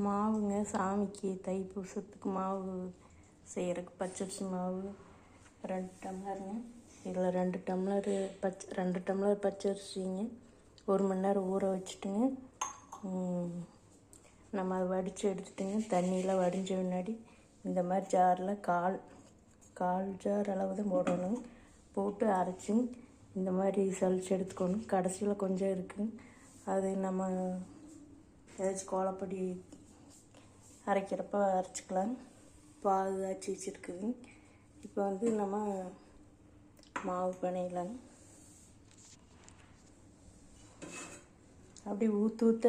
மாவுங்க சாமிக்கு தைப்பூசத்துக்கு மாவு செய்கிறதுக்கு பச்சரிசி மாவு 2 டம்ளருங்க. இதில் 2 டம்ளர் பச்சரிசிங்க 1 மணி நேரம் ஊற வச்சுட்டுங்க. நம்ம அதை வடித்து எடுத்துட்டுங்க. தண்ணியெலாம் வடிஞ்ச முன்னாடி இந்த மாதிரி ஜாரில் கால் ஜார் அளவு தான் போடணும். போட்டு அரைச்சி இந்த மாதிரி சலிச்சு எடுத்துக்கணும். கடைசியில் கொஞ்சம் இருக்குங்க, அது நம்ம ஏதாச்சும் கோலப்பொடி அரைக்கிறப்ப அரைச்சிக்கலாம். பாகு காய்ச்சி வச்சுருக்குது. இப்போ நம்ம மாவு பிணையலாங்க. அப்படி ஊற்ற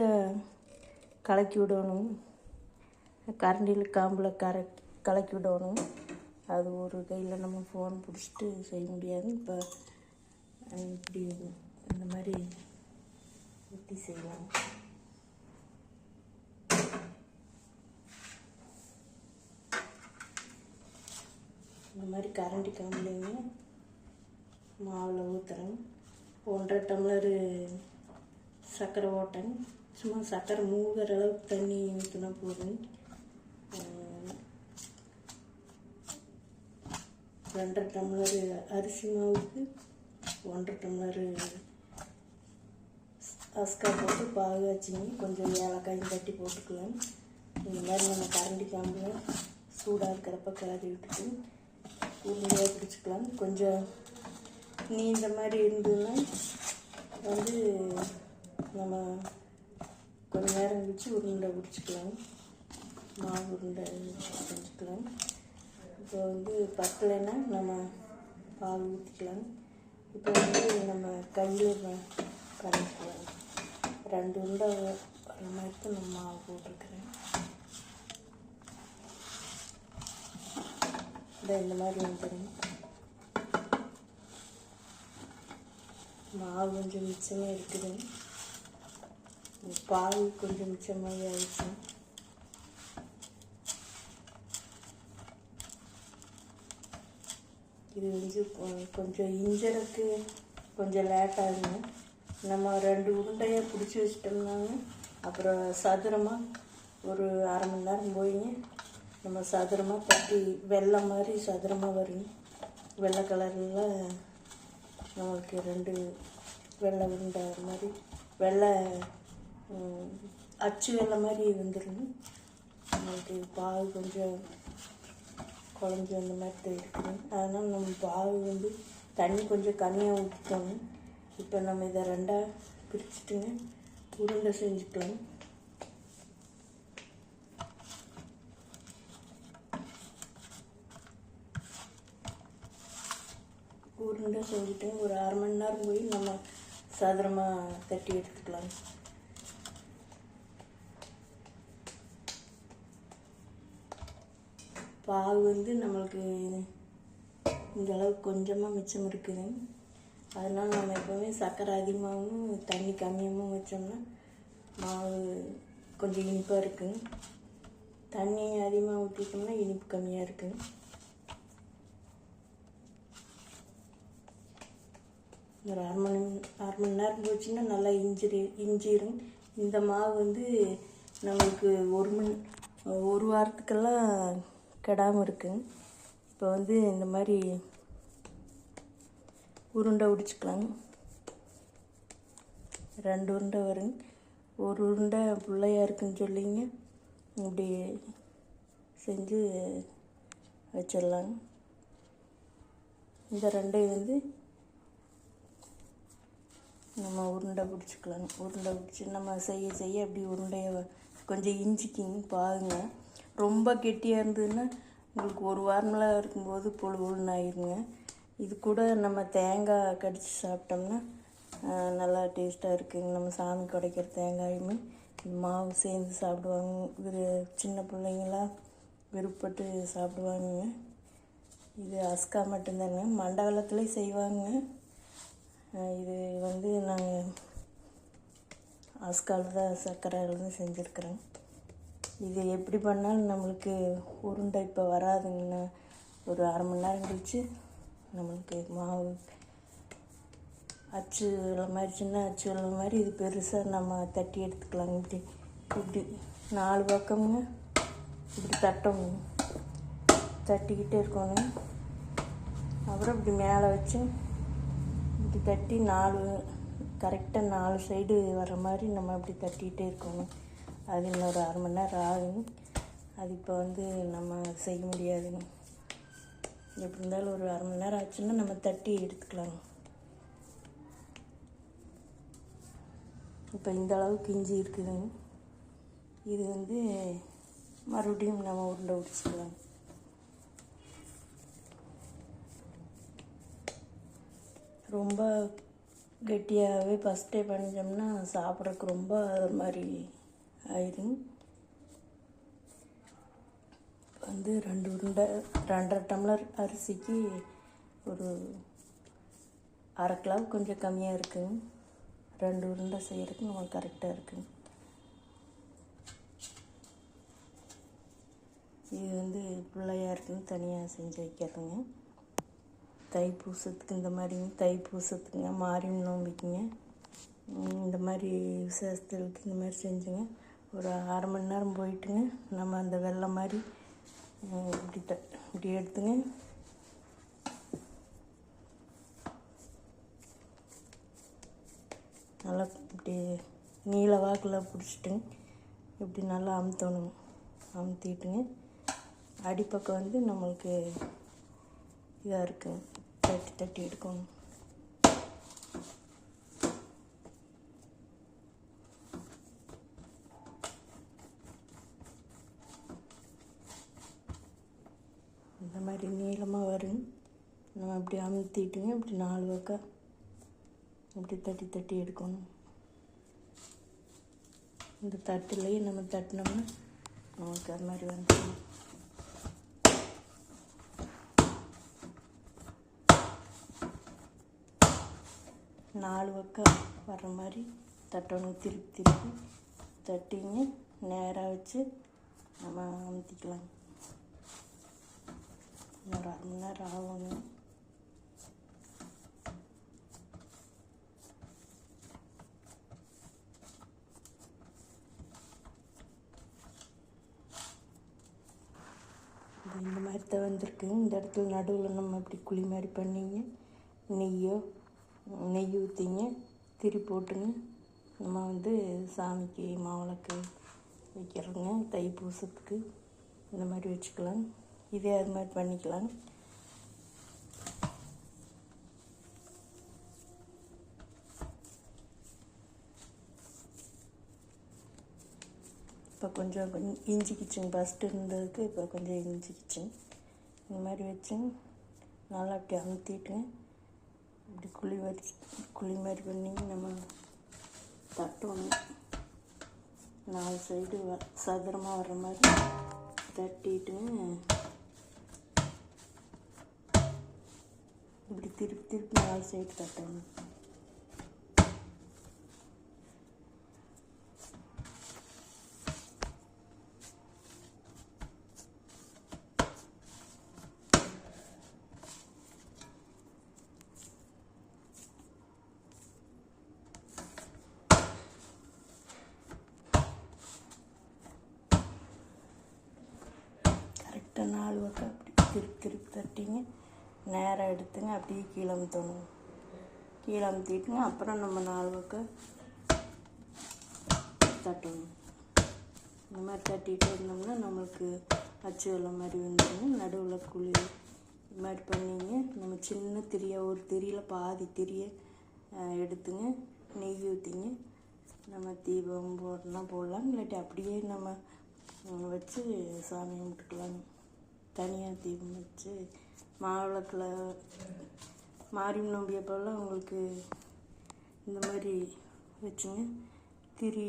கலக்கி விடணும். கரண்டியில் காம்பில் கலக்கி விடணும். அது ஒரு கையில் நம்ம ஃபோன் பிடிச்சிட்டு செய்ய முடியாது. இப்போ இப்படி இந்த மாதிரி ஊற்றி செய்யலாம். இந்த மாதிரி கரண்டி காம்புலைங்க மாவில் ஊற்றுறேன். 1.5 டம்ளரு சர்க்கரை ஓட்டேன். சும்மா சர்க்கரை மூழ்கிற அளவுக்கு தண்ணி ஊற்றினா போதும். 2 டம்ளரு அரிசி மாவுக்கு 1 டம்ளரு அஸ்கா போட்டு பாகு வச்சுங்க. கொஞ்சம் ஏலக்காயும் தட்டி போட்டுக்கலாம். இந்த மாதிரி நம்ம கரண்டி காம்பில் சூடாக இருக்கிறப்ப கிளறி விட்டுட்டு உருண்டையாக பிடிச்சிக்கலாம். கொஞ்சம் நீந்த மாதிரி இருந்ததுன்னா நம்ம கொஞ்சம் நேரம் கழிச்சு உருண்டை பிடிச்சிக்கலாம். மாவு உருண்டை செஞ்சுக்கலாம். இப்போ பத்தலைன்னா நம்ம பால் ஊற்றிக்கலாம். இப்போ நம்ம கையில் கரைச்சிக்கலாம். 2 உருண்டை வர மாதிரி நம்ம மாவு போட்டிருக்கிறேன். இந்த மாதிரி வந்துடும். மாவு கொஞ்சம் மிச்சமே இருக்குது. பால் கொஞ்சம் மிச்சமாக ஆயிடுச்சு. இது கொஞ்சம் இஞ்சறக்கு கொஞ்சம் லேட்டாகுங்க. நம்ம 2 உருண்டையாக பிடிச்சி வச்சிட்டோம்னாங்க அப்புறம் சதுரமாக ஒரு 1/2 மணி நேரம் போயிங்க நம்ம சதுரமாக தட்டி வெள்ளை மாதிரி சதுரமாக வரும். வெள்ளை கலரில் நம்மளுக்கு 2 வெள்ளை உருண்டை மாதிரி வெள்ளை அச்சு வெள்ளை மாதிரி வந்துடும். நம்மளுக்கு பாகு கொஞ்சம் குழஞ்சி அந்த மாதிரி இருக்குது. அதனால் நம்ம பாகு தண்ணி கொஞ்சம் கம்மியாக ஊற்றிக்கணும். இப்போ நம்ம இதை 2ஆக பிரிச்சுட்டுங்க உருண்டை செஞ்சுக்கலாம். உருண்டை செஞ்சுட்டு ஒரு 1/2 மணி நேரம் போய் நம்ம சதுரமாக தட்டி எடுத்துக்கலாம். பாகு நம்மளுக்கு இந்த அளவுக்கு கொஞ்சமாக மிச்சம் இருக்குது. அதனால் நம்ம எப்போவுமே சர்க்கரை அதிகமாகவும் தண்ணி கம்மியாகவும் வச்சோம்னா மாவு கொஞ்சம் இனிப்பாக இருக்குங்க. தண்ணி அதிகமாக ஊற்றிட்டோம்னா இனிப்பு கம்மியாக இருக்குங்க. ஒரு 1/2 மணி நேரம் போச்சுன்னா நல்லா இஞ்சிரும். இந்த மாவு நம்மளுக்கு 1 வாரத்துக்கெல்லாம் கெடாமல் இருக்குங்க. இப்போ இந்த மாதிரி உருண்டை உடிச்சுக்கலாம். 2 உருண்டை வருங்க. ஒரு உருண்டை பிள்ளையா இருக்குன்னு சொல்லிங்க இப்படி செஞ்சு வச்சிடலாங்க. இந்த 2 நம்ம உருண்டை பிடிச்சிக்கலாம். உருண்டை பிடிச்சி நம்ம செய்ய அப்படி உருண்டையை கொஞ்சம் இஞ்சிக்கிங்க பாருங்க. ரொம்ப கெட்டியாக இருந்ததுன்னா உங்களுக்கு 1 வாரம்லாம் இருக்கும்போது பொழுன்னு ஆயிருங்க. இது கூட நம்ம தேங்காய் கடித்து சாப்பிட்டோம்னா நல்லா டேஸ்ட்டாக இருக்குங்க. நம்ம சாமி உடைக்கிற தேங்காயுமே மாவு சேர்ந்து சாப்பிடுவாங்க. சின்ன பிள்ளைங்களாம் விருப்பப்பட்டு சாப்பிடுவாங்க. இது அஸ்கா மட்டும்தாங்க. மண்டபத்துலேயும் செய்வாங்க. இது நாங்கள் அஸ்காவில் தான் சர்க்கரையிலேருந்து செஞ்சுருக்குறேன். இது எப்படி பண்ணாலும் நம்மளுக்கு உருண்டை இப்போ வராதுங்கண்ணா. ஒரு 1/2 மணி நேரம் கழிச்சு நம்மளுக்கு மாவு அச்சு மாதிரி சின்ன அச்சு மாதிரி இது பெருசாக நம்ம தட்டி எடுத்துக்கலாங்க. இப்படி இப்படி 4 பக்கமுங்க இப்படி தட்டணும், தட்டிக்கிட்டே இருக்கணும். அப்புறம் இப்படி மேலே வச்சு இப்படி தட்டி கரெக்டாக 4 சைடு வர்ற மாதிரி நம்ம இப்படி தட்டிகிட்டே இருக்கணும். அது இன்னொரு 1/2 மணி நேரம் ஆகும். அது இப்போ நம்ம செய்ய முடியாதுங்க. எப்படி இருந்தாலும் ஒரு 1/2 மணி நேரம் ஆச்சுன்னா நம்ம தட்டி எடுத்துக்கலாம். இப்போ இந்த அளவுக்கு இஞ்சி இருக்குதுங்க. இது மறுபடியும் நம்ம உருண்டை பிடிச்சிக்கலாம். ரொம்ப கெட்டியாகவே ஃபஸ்ட்டே பண்ணிட்டோம்னா சாப்பிட்றதுக்கு ரொம்ப அது மாதிரி ஆயிடும். 2 உருண்டை 2.5 டம்ளர் அரிசிக்கு ஒரு 1/2 கிலோ கொஞ்சம் கம்மியாக இருக்குங்க. 2 உருண்டை செய்கிறதுக்கு நம்மளுக்கு கரெக்டாக இருக்குங்க. இது பிள்ளையாருக்குன்னு தனியாக செஞ்சு வைக்கிறதுங்க. தைப்பூசத்துக்கு இந்த மாதிரிங்க, தைப்பூசத்துக்குங்க, மாரியம்மன் நோம்பிக்குங்க, இந்த மாதிரி விசேஷத்துக்கு இந்த மாதிரி செஞ்சுங்க. ஒரு 1/2 மணி நேரம் போயிட்டுங்க நம்ம அந்த வெள்ளை மாதிரி இப்படி எடுத்துங்க. நல்லா இப்படி நீல வாக்கில் பிடிச்சிட்டுங்க இப்படி நல்லா அமுத்தணும். அமுத்திட்டுங்க அடிப்பக்கம் நம்மளுக்கு இதாக இருக்குங்க, தட்டி தட்டி எடுக்கணும். இந்த மாதிரி நீளமாக வரும். நம்ம அப்படி அமுத்திட்டுங்க இப்படி 4 பக்கம் இப்படி தட்டி தட்டி எடுக்கணும். இந்த தட்டுலேயே நம்ம தட்டினோம்னா நமக்கு அது மாதிரி வந்துடும். நாலு பக்கம் வர்ற மாதிரி தட்டணும். திருப்பி திருப்பி தட்டிங்க நேராக வச்சு நம்ம அமுத்திக்கலாம். ஒரு 1/2 மணி நேரம் ஆகணும். இந்த மாதிரி தான் வந்திருக்கு. இந்த இடத்துல நடுவில் நம்ம இப்படி குழி மாதிரி பண்ணிங்க, நெய் ஊற்றிங்க, திரி போட்டுங்க. நம்ம சாமிக்கு மாவிளக்கு வைக்கிறோங்க, தைப்பூசத்துக்கு இந்த மாதிரி வச்சுக்கலாம். இதே அது மாதிரி பண்ணிக்கலாம். இப்போ கொஞ்சம் இஞ்சிக்கிச்சுங்க, ஃபஸ்ட்டு இருந்ததுக்கு இப்போ கொஞ்சம் இஞ்சிக்கிச்சுங்க. இந்த மாதிரி வச்சுங்க நல்லா அப்படி அமுத்திட்டுங்க இப்படி குழி மாதிரி பண்ணி நம்ம தட்டணும். 4 சைடு சதுரமாக வர்ற மாதிரி தட்டிட்டுங்க இப்படி திருப்பி திருப்பி 4 சைடு தட்டணும். கரெக்டாக 4 பக்கம் அப்படி திருப்பி தட்டிங்க நேராக எடுத்துங்க. அப்படியே கீழே அமுத்தணும். கீழே அமுத்திட்டுங்க அப்புறம் நம்ம 4 பக்கம் தட்டணும். இந்த மாதிரி தட்டிகிட்டே இருந்தோம்னா நம்மளுக்கு அச்சு வெள்ளை மாதிரி வந்துடுங்க. நடுவில் குழி இது மாதிரி பண்ணிங்க. நம்ம சின்ன திரியை ஒரு திரியில் பாதி திரியை எடுத்துங்க, நெய் ஊற்றிங்க. நம்ம தீபம் போடணும்னா போடலாம், இல்லாட்டி அப்படியே நம்ம வச்சு சாமி கும்பிட்டுக்கலாம். தனியாக தீபம் வச்சு மாவிளக்கில் மாரியம்மன் நோம்பி அப்போல்லாம் உங்களுக்கு இந்த மாதிரி வச்சுங்க. திரி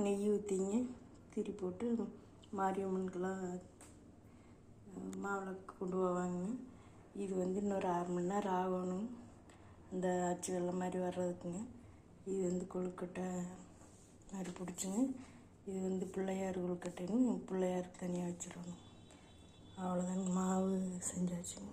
நெய் ஊற்றிங்க, திரி போட்டு மாரியம்மனுக்கெல்லாம் மாவிளக்கு கொண்டு போவாங்க. இது இன்னொரு 1/2 மணி நேரம் ஆகணும் அந்த அச்சு வெள்ளை மாதிரி வர்றதுக்குங்க. இது கொழுக்கட்டை மாதிரி பிடிச்சிங்க. இது பிள்ளையார் கொழுக்கட்டைன்னு பிள்ளையாருக்கு தனியாக வச்சிடணும். அவ்வளோதாங்க, மாவு செஞ்சாச்சுங்க.